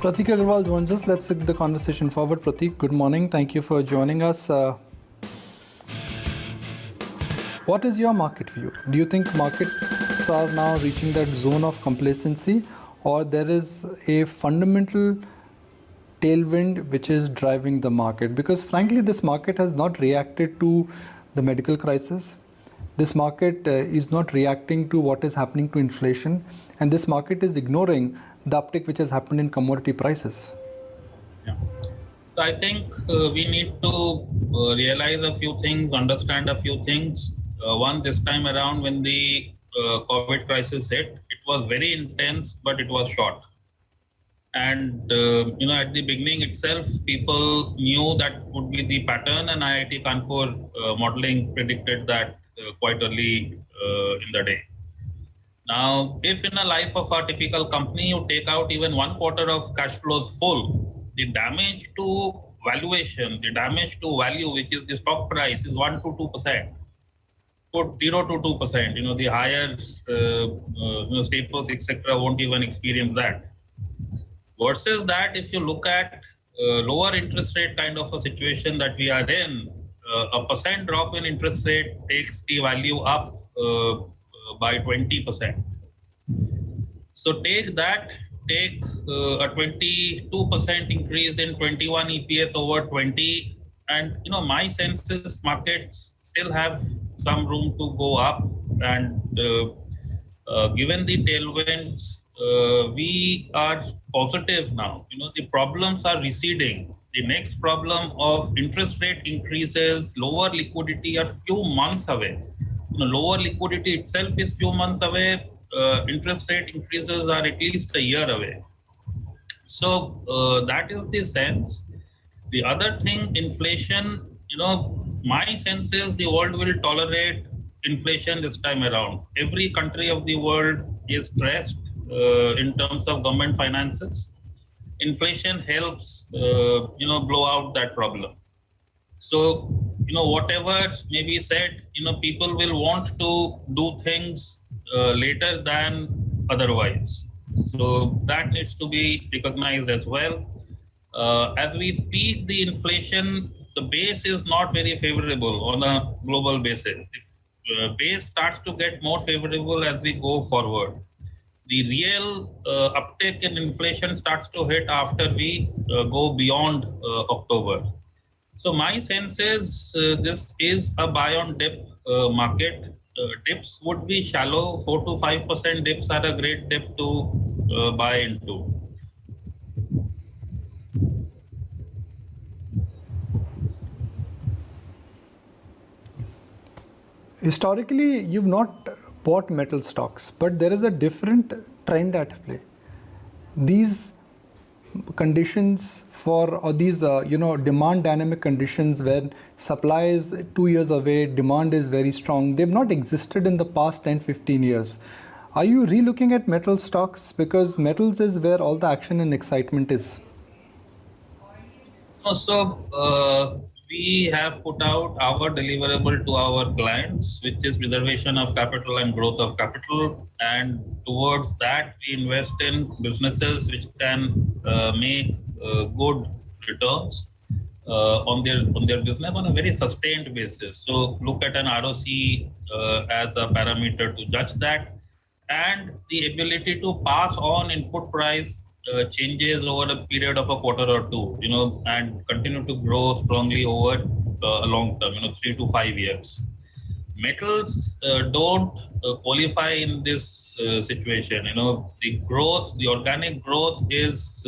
Prateek Agarwal joins us. Let's take the conversation forward. Prateek, good morning. Thank you for joining us. What is your market view? Do you think markets are now reaching that zone of complacency, or there is a fundamental tailwind which is driving the market? Because frankly, this market has not reacted to the medical crisis. This market is not reacting to what is happening to inflation, and this market is ignoring the uptick which has happened in commodity prices. Yeah. So I think we need to realize a few things, understand a few things. One, this time around when the COVID crisis hit, it was very intense, but it was short. And at the beginning itself, people knew that would be the pattern, and IIT Kanpur modeling predicted that quite early in the day. Now, if in a life of a typical company, you take out even 1 quarter of cash flows full, the damage to valuation, the damage to value, which is the stock price, is 1 to 2%. Put 0 to 2%. The higher staples, etc., won't even experience that. Versus that, if you look at lower interest rate kind of a situation that we are in, a percent drop in interest rate takes the value up by 20%. So take that, take a 22% increase in 21 EPS over 20, and my sense is markets still have some room to go up, and given the tailwinds, we are positive now. The problems are receding. The next problem of interest rate increases, lower liquidity are few months away. Lower liquidity itself is few months away. Interest rate increases are at least a year away. So that is the sense. The other thing, inflation, my sense is the world will tolerate inflation this time around. Every country of the world is stressed in terms of government finances. Inflation helps, blow out that problem. So, whatever may be said, people will want to do things later than otherwise. So that needs to be recognized as well. As we speak, the inflation, the base is not very favorable on a global basis. The base starts to get more favorable as we go forward. The real uptick in inflation starts to hit after we go beyond October. So my sense is this is a buy on dip market. Dips would be shallow. 4 to 5% dips are a great dip to buy into. Historically, you've not bought metal stocks, but there is a different trend at play. These conditions these demand dynamic conditions where supply is 2 years away, demand is very strong, they've not existed in the past 10-15 years. Are you relooking at metal stocks, because metals is where all the action and excitement is? So we have put out our deliverable to our clients, which is preservation of capital and growth of capital. And towards that, we invest in businesses which can make good returns on their business on a very sustained basis. So look at an ROC as a parameter to judge that, and the ability to pass on input price changes over a period of a quarter or two, and continue to grow strongly over a long term, 3 to 5 years. Metals don't qualify in this situation. The organic growth is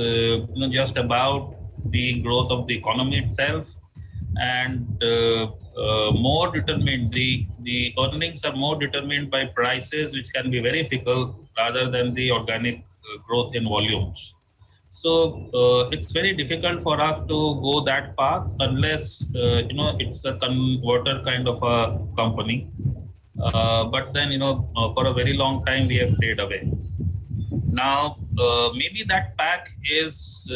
just about the growth of the economy itself, and more determined, the earnings are more determined by prices, which can be very fickle, rather than the organic growth in volumes. So it's very difficult for us to go that path unless it's a converter kind of a company. But then for a very long time we have stayed away. Now maybe that pack is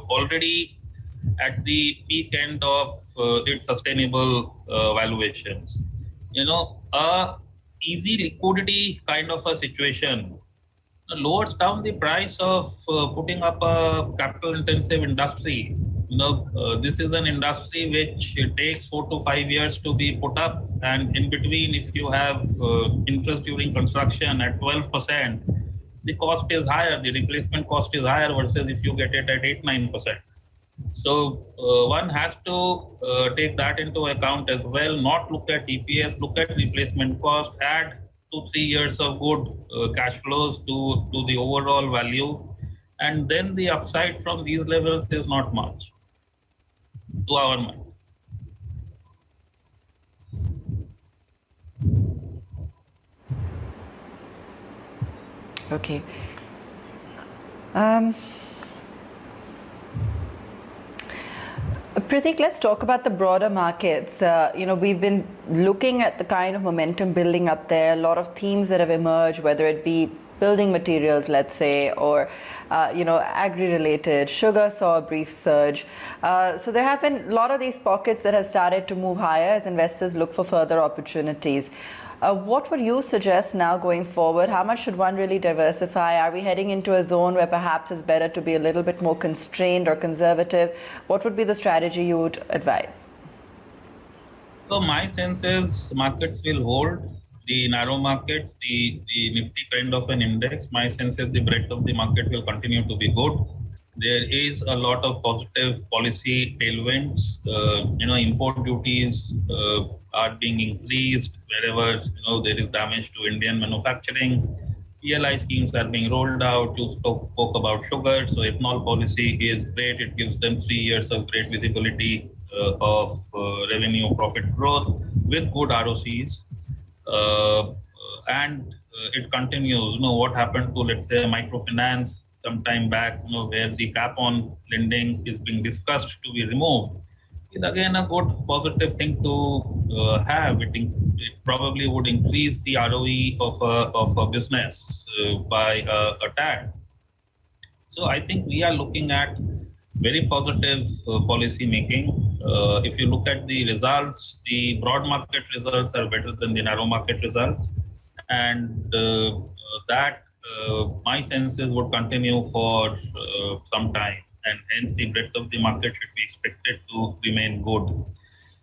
already at the peak end of its sustainable valuations. A easy liquidity kind of a situation lowers down the price of putting up a capital intensive industry. This is an industry which takes 4 to 5 years to be put up, and in between, if you have interest during construction at 12%, the cost is higher, the replacement cost is higher versus if you get it at 8-9%. So one has to take that into account as well, not look at EPS, look at replacement cost, add 2-3 years of good cash flows to the overall value, and then the upside from these levels is not much to our mind. Okay. Prateek, let's talk about the broader markets. We've been looking at the kind of momentum building up there, a lot of themes that have emerged, whether it be building materials, let's say, or agri-related. Sugar saw a brief surge. So there have been a lot of these pockets that have started to move higher as investors look for further opportunities. What would you suggest now going forward? How much should one really diversify? Are we heading into a zone where perhaps it's better to be a little bit more constrained or conservative? What would be the strategy you would advise? So my sense is markets will hold. The narrow markets, the Nifty kind of an index, my sense is the breadth of the market will continue to be good. There is a lot of positive policy tailwinds. Import duties are being increased wherever there is damage to Indian manufacturing. PLI schemes are being rolled out. You spoke about sugar, so ethanol policy is great. It gives them 3 years of great visibility of revenue profit growth with good ROCs. And it continues. What happened to, let's say, microfinance some time back, where the cap on lending is being discussed to be removed, is again a good positive thing to have. It probably would increase the ROE of a business by a tad. So I think we are looking at very positive policy making. If you look at the results, the broad market results are better than the narrow market results, and that my senses would continue for some time, and hence the breadth of the market should be expected to remain good.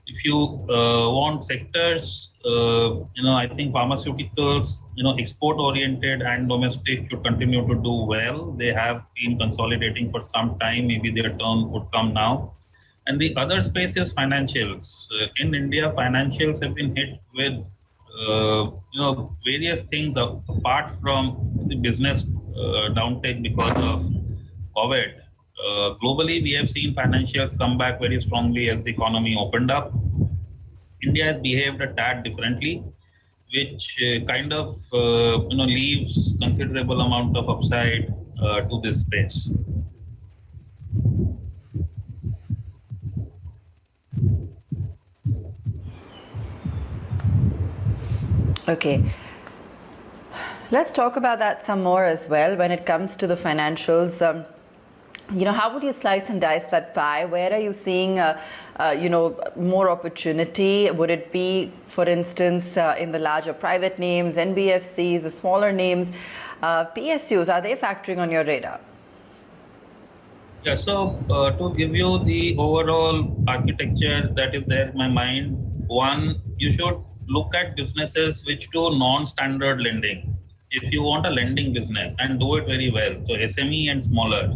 If you want sectors, I think pharmaceuticals, export-oriented and domestic should continue to do well. They have been consolidating for some time. Maybe their turn would come now. And the other space is financials. In India, financials have been hit with, various things apart from the business downtake because of COVID. Globally, we have seen financials come back very strongly as the economy opened up. India has behaved a tad differently, which kind of leaves considerable amount of upside to this space. Okay. Let's talk about that some more as well when it comes to the financials. How would you slice and dice that pie? Where are you seeing, more opportunity? Would it be, for instance, in the larger private names, NBFCs, the smaller names, PSUs? Are they factoring on your radar? Yeah, so to give you the overall architecture that is there in my mind, one, you should look at businesses which do non-standard lending. If you want a lending business and do it very well, so SME and smaller,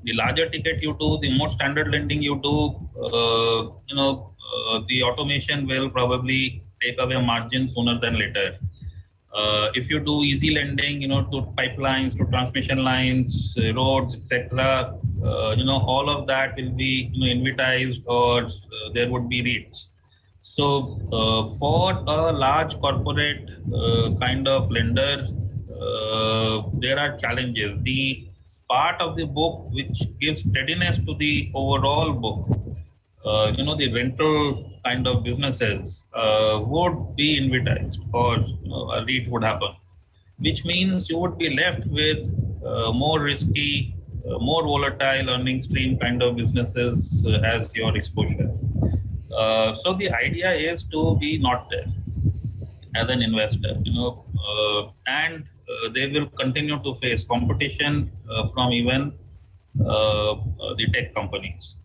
the larger ticket you do, the more standard lending you do, the automation will probably take away margin sooner than later. If you do easy lending, to pipelines, to transmission lines, roads, etc., all of that will be invited, or there would be rates. So for a large corporate kind of lender, there are challenges. The part of the book which gives steadiness to the overall book, the rental kind of businesses would be invited, or a REIT would happen, which means you would be left with more risky, more volatile earning stream kind of businesses as your exposure. So the idea is to be not there as an investor, and they will continue to face competition from even the tech companies.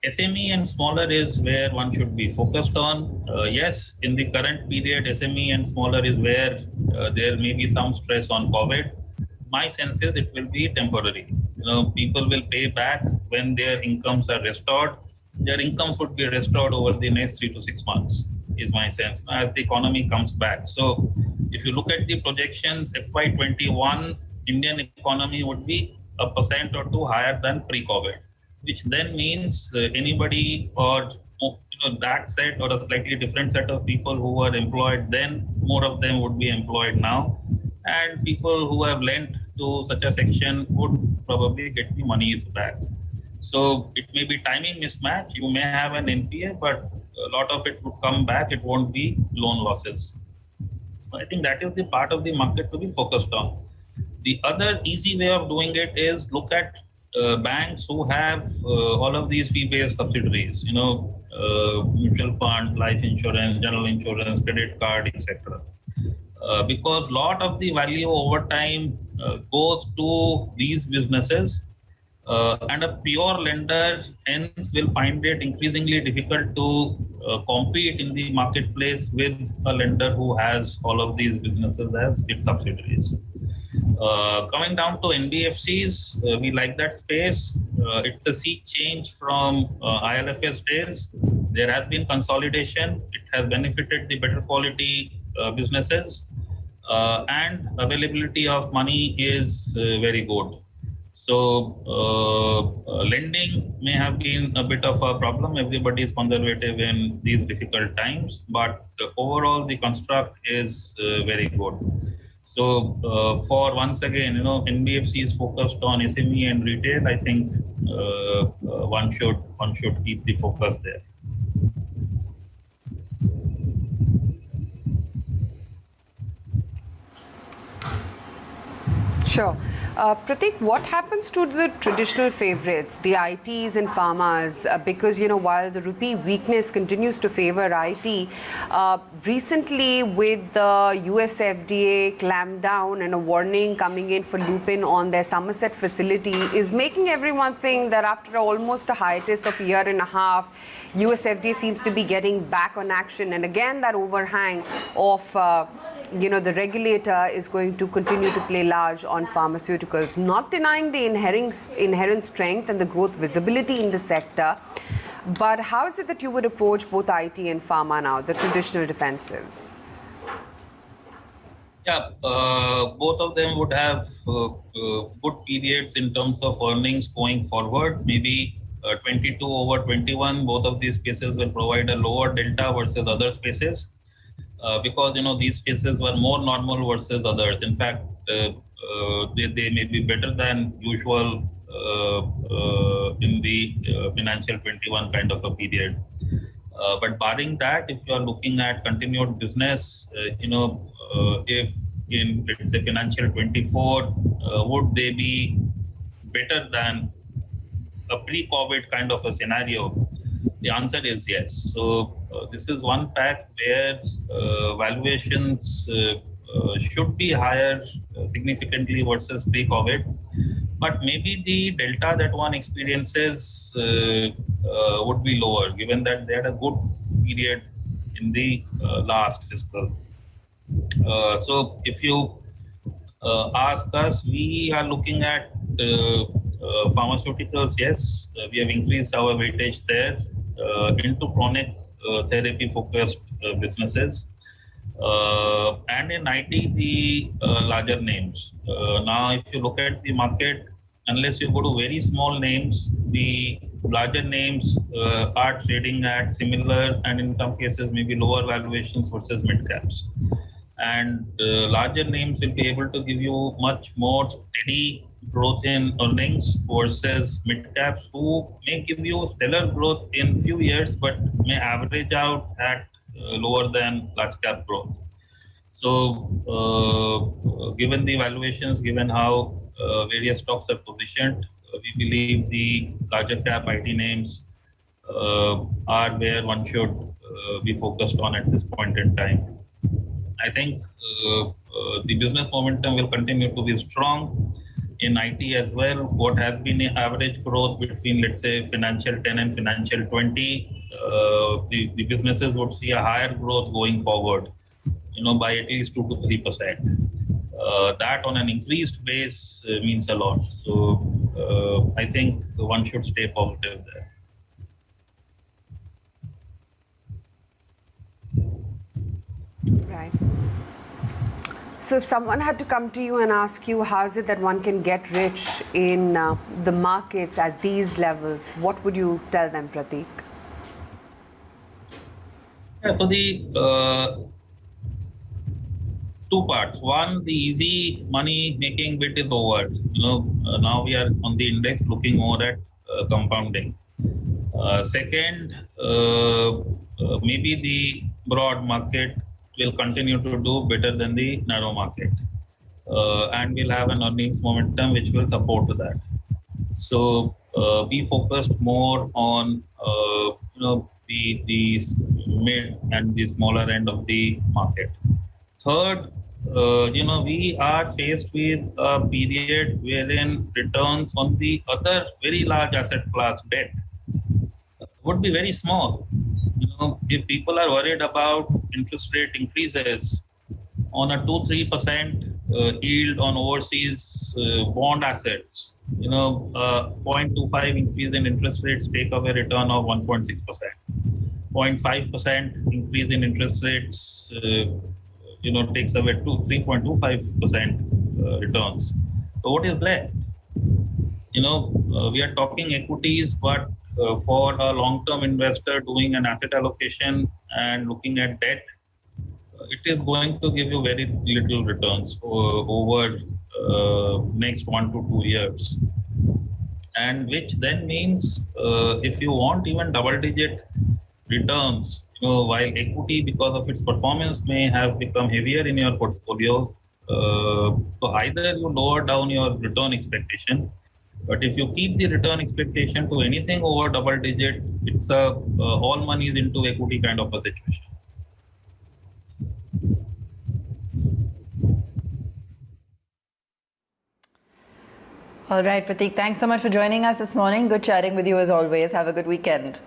SME and smaller is where one should be focused on. Yes, in the current period, SME and smaller is where there may be some stress on COVID. My sense is it will be temporary. People will pay back when their incomes are restored. Their incomes would be restored over the next 3 to 6 months, is my sense, as the economy comes back. So, if you look at the projections, FY21 Indian economy would be 1% or 2 higher than pre-COVID, which then means anybody or that set or a slightly different set of people who were employed then, more of them would be employed now, and people who have lent to such a section would probably get the monies back. So it may be timing mismatch. You may have an NPA, but a lot of it would come back. It won't be loan losses. I think that is the part of the market to be focused on. The other easy way of doing it is look at banks who have all of these fee-based subsidiaries, mutual funds, life insurance, general insurance, credit card, etc. Because a lot of the value over time goes to these businesses, and a pure lender hence will find it increasingly difficult to compete in the marketplace with a lender who has all of these businesses as its subsidiaries. Coming down to NBFCs, we like that space. It's a sea change from ILFS days. There has been consolidation. It has benefited the better quality businesses, and availability of money is very good. So lending may have been a bit of a problem. Everybody is conservative in these difficult times, but overall the construct is very good. So for once again, NBFC is focused on SME and retail. I think one should keep the focus there. Sure. Prateek, what happens to the traditional favorites, the ITs and pharmas? Because, while the rupee weakness continues to favor IT, recently with the US FDA clampdown and a warning coming in for Lupin on their Somerset facility is making everyone think that after almost a hiatus of a year and a half, US FDA seems to be getting back on action. And again, that overhang of, the regulator is going to continue to play large on pharmaceuticals, not denying the inherent strength and the growth visibility in the sector. But how is it that you would approach both IT and pharma now, the traditional defensives? Yeah, both of them would have good periods in terms of earnings going forward. Maybe 22 over 21, both of these spaces will provide a lower delta versus other spaces because these spaces were more normal versus others. In fact, they may be better than usual in the financial 21 kind of a period. But barring that, if you are looking at continued business, if in, let's say, financial 24, would they be better than a pre-COVID kind of a scenario? The answer is yes. So this is one fact where valuations should be higher significantly versus pre-COVID, but maybe the delta that one experiences would be lower, given that they had a good period in the last fiscal. So if you ask us, we are looking at pharmaceuticals. Yes, we have increased our weightage there into chronic therapy focused businesses, and in IT the larger names. Now if you look at the market, unless you go to very small names, the larger names are trading at similar and in some cases maybe lower valuations versus mid caps. And larger names will be able to give you much more steady growth in earnings versus mid caps, who may give you stellar growth in few years but may average out at lower than large cap growth. So given the valuations, given how various stocks are positioned, we believe the larger cap IT names are where one should be focused on at this point in time. I think the business momentum will continue to be strong. In IT as well, what has been the average growth between, let's say, financial 10 and financial 20, the businesses would see a higher growth going forward, by at least 2 to 3%. That on an increased base means a lot. So I think one should stay positive there. Right. So if someone had to come to you and ask you how is it that one can get rich in the markets at these levels, what would you tell them, Prateek? Yeah, so the two parts. One, the easy money making bit is over. Now we are on the index looking more at compounding. Second, maybe the broad market will continue to do better than the narrow market, and we'll have an earnings momentum which will support that. So we focused more on the mid and the smaller end of the market. Third, we are faced with a period wherein returns on the other very large asset class debt would be very small. If people are worried about interest rate increases on a 2-3% yield on overseas bond assets, 0.25 increase in interest rates take away return of 1.6%. 0.5% increase in interest rates, takes away 3.25% returns. So what is left? We are talking equities, but for a long-term investor doing an asset allocation and looking at debt, it is going to give you very little returns over next 1 to 2 years. And which then means if you want even double-digit returns, while equity because of its performance may have become heavier in your portfolio, so either you lower down your return expectation, but if you keep the return expectation to anything over double digit, it's a all money is into equity kind of a situation. All right, Prateek, thanks so much for joining us this morning. Good chatting with you as always. Have a good weekend.